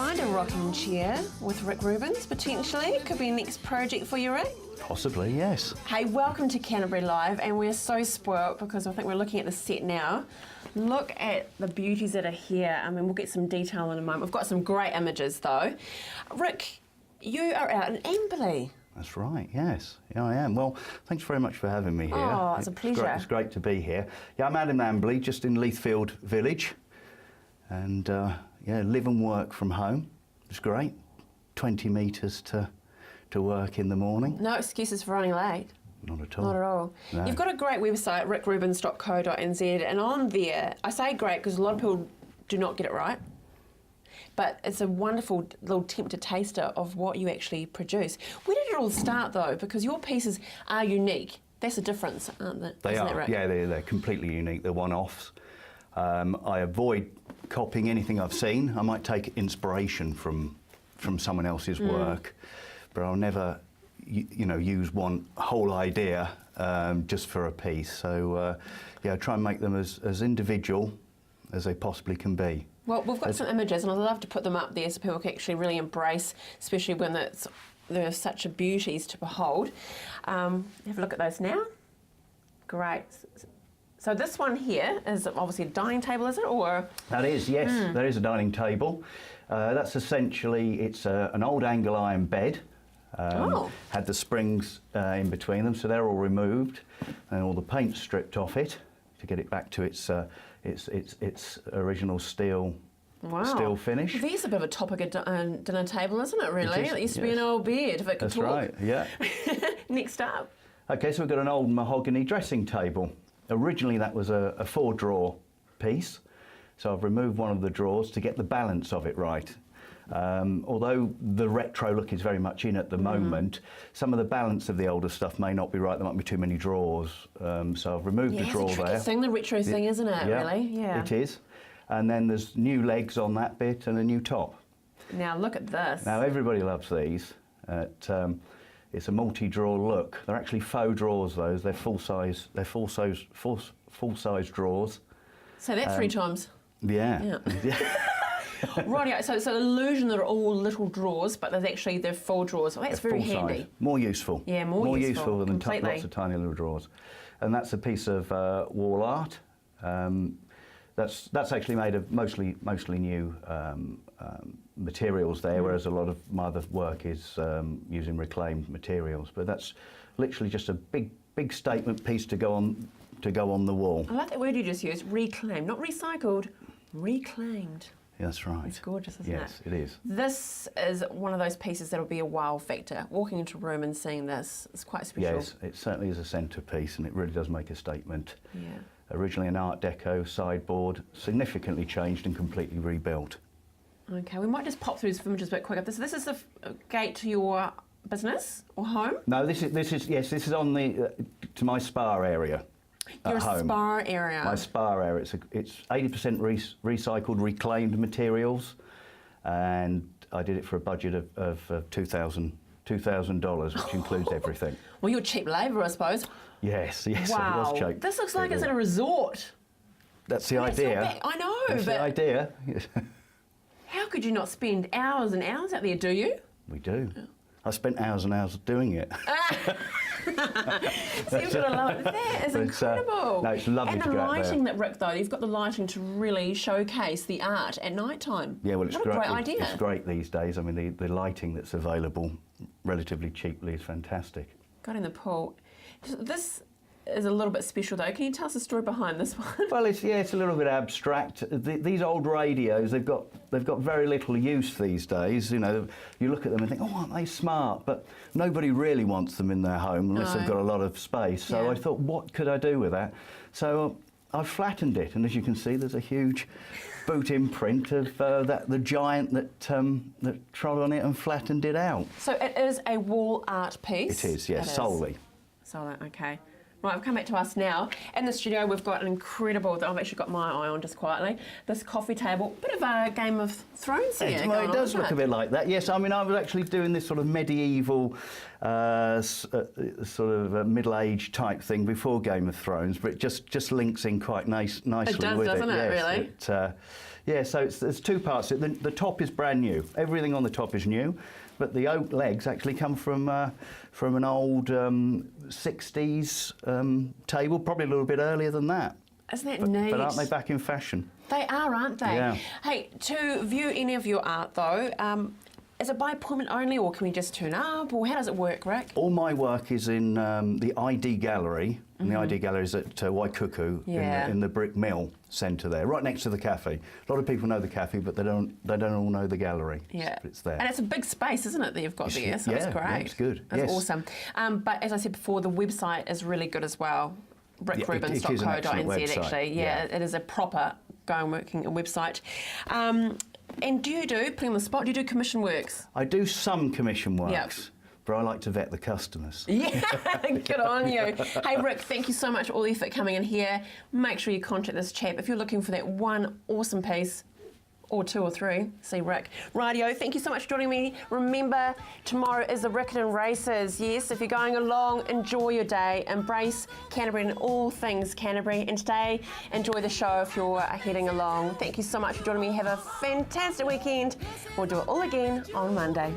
behind a rocking chair with Rick Rubens, potentially. Could be a next project for you, Rick. Possibly, yes. Hey, welcome to Canterbury Live, and we're so spoilt because I think we're looking at the set now. Look at the beauties that are here. I mean, we'll get some detail in a moment. We've got some great images, though. Rick, you are out in Amberley. That's right, yes. Yeah, I am. Well, thanks very much for having me here. Oh, it's a pleasure. It's great to be here. Yeah, I'm out in Amberley, just in Leithfield Village. And, yeah, live and work from home. It's great. 20 metres to work in the morning. No excuses for running late. Not at all. Not at all. No. You've got a great website, rickrubens.co.nz, and on there, I say great because a lot of people do not get it right, but it's a wonderful little tempter taster of what you actually produce. Where did it all start, though? Because your pieces are unique. That's the difference, aren't they? They Isn't are, that right? yeah, they're completely unique. They're one-offs. I avoid copying anything I've seen. I might take inspiration from someone else's work, but I'll never, you know, use one whole idea just for a piece. So, yeah, I try and make them as individual as they possibly can be. Well, we've got some images, and I'd love to put them up there so people can actually really embrace, especially when there are such a beauties to behold. Have a look at those now. Great. So this one here is obviously a dining table, is it, or? That is, yes. There is a dining table. That's essentially, it's an old angle iron bed. Had the springs in between them, so they're all removed, and all the paint stripped off it to get it back to its original steel finish. There's a bit of a topic at dinner table, isn't it, really? It is, It used to be yes. an old bed, if it could That's talk. right, yeah. Next up. Okay, so we've got an old mahogany dressing table. Originally that was a 4-drawer piece, so I've removed one of the drawers to get the balance of it right. Although the retro look is very much in at the moment, some of the balance of the older stuff may not be right. There might be too many drawers, so I've removed the drawer it's a tricky there. thing, the retro thing, isn't it, Yeah, really? Yeah. it is. And then there's new legs on that bit and a new top. Now look at this. Now everybody loves these. It's a multi-drawer look. They're actually faux drawers, those. They're full-size drawers. So that's 3 times. Yeah. Right, so it's an illusion that are all little drawers, but they're full drawers. Well, that's very full-size. handy. More useful. Yeah, more useful, than completely. lots of tiny little drawers. And that's a piece of wall art. That's actually made of mostly new materials there, whereas a lot of my other work is using reclaimed materials. But that's literally just a big statement piece to go on the wall. I like that word you just used, reclaimed, not recycled, reclaimed. That's right. It's gorgeous, isn't it? Yes, it is. This is one of those pieces that'll be a wow factor. Walking into a room and seeing this is quite special. Yes, it certainly is a centrepiece, and it really does make a statement. Yeah. Originally an Art Deco sideboard, significantly changed and completely rebuilt. Okay, we might just pop through some images a bit quicker. This is the gate to your business or home? No, this is on the to my spa area. Your at home. spa area. My spa area. It's 80% recycled, reclaimed materials, and I did it for a budget of $2,000, which includes everything. Well, you're cheap labour, I suppose. Yes, Wow. it was cheap. This looks like it's in a resort. That's the That's not idea. bad. I know, That's but the idea. how could you not spend hours and hours out there, do you? We do. I spent hours and hours doing it. So you've got to love it. That is incredible. No, it's lovely and to the go out there. lighting that, Rick, though, you've got the lighting to really showcase the art at night time. Yeah, well, it's what a great idea. It's great these days. I mean, the lighting that's available relatively cheaply is fantastic. Got in the pool. This is a little bit special, though. Can you tell us the story behind this one? Well, it's a little bit abstract. These old radios, they've got very little use these days. You know, you look at them and think, oh, aren't they smart? But nobody really wants them in their home unless they've got a lot of space. So Yeah. I thought, what could I do with that? So I flattened it, and as you can see, there's a huge boot imprint of the giant that trod on it and flattened it out. So it is a wall art piece? It is, yes, solely. Solely, okay. Right, I've come back to us now. In the studio, we've got an incredible, that I've actually got my eye on just quietly, this coffee table. Bit of a Game of Thrones here. Well, it does on, look a bit like that. Yes, I mean, I was actually doing this sort of medieval, sort of middle-age type thing before Game of Thrones, but it just links in quite nicely with it. It does, doesn't it, really? Yeah, so there's two parts. The top is brand new. Everything on the top is new, but the oak legs actually come from an old 60s table, probably a little bit earlier than that. Isn't that neat? But aren't they back in fashion? They are, aren't they? Yeah. Hey, to view any of your art, though, is it by appointment only, or can we just turn up, or how does it work, Rick? All my work is in the ID Gallery, and the ID Gallery is at Waikuku in the Brick Mill Centre there, right next to the cafe. A lot of people know the cafe, but they don't all know the gallery. Yeah, it's there. And it's a big space, isn't it, that you've got there? So it's great. Yeah, it's good. It's awesome. But as I said before, the website is really good as well. rickrubens.co.nz actually. Yeah, it is a proper working website. And do you putting on the spot, do you do commission works? I do some commission works, but I like to vet the customers. Yeah, good on you. Hey Rick, thank you so much for all the effort coming in here. Make sure you contact this chap if you're looking for that one awesome piece. Or two or three, see Rick. Rightio, thank you so much for joining me. Remember, tomorrow is the Riccarton Races. Yes, if you're going along, enjoy your day. Embrace Canterbury and all things Canterbury. And today, enjoy the show if you're heading along. Thank you so much for joining me. Have a fantastic weekend. We'll do it all again on Monday.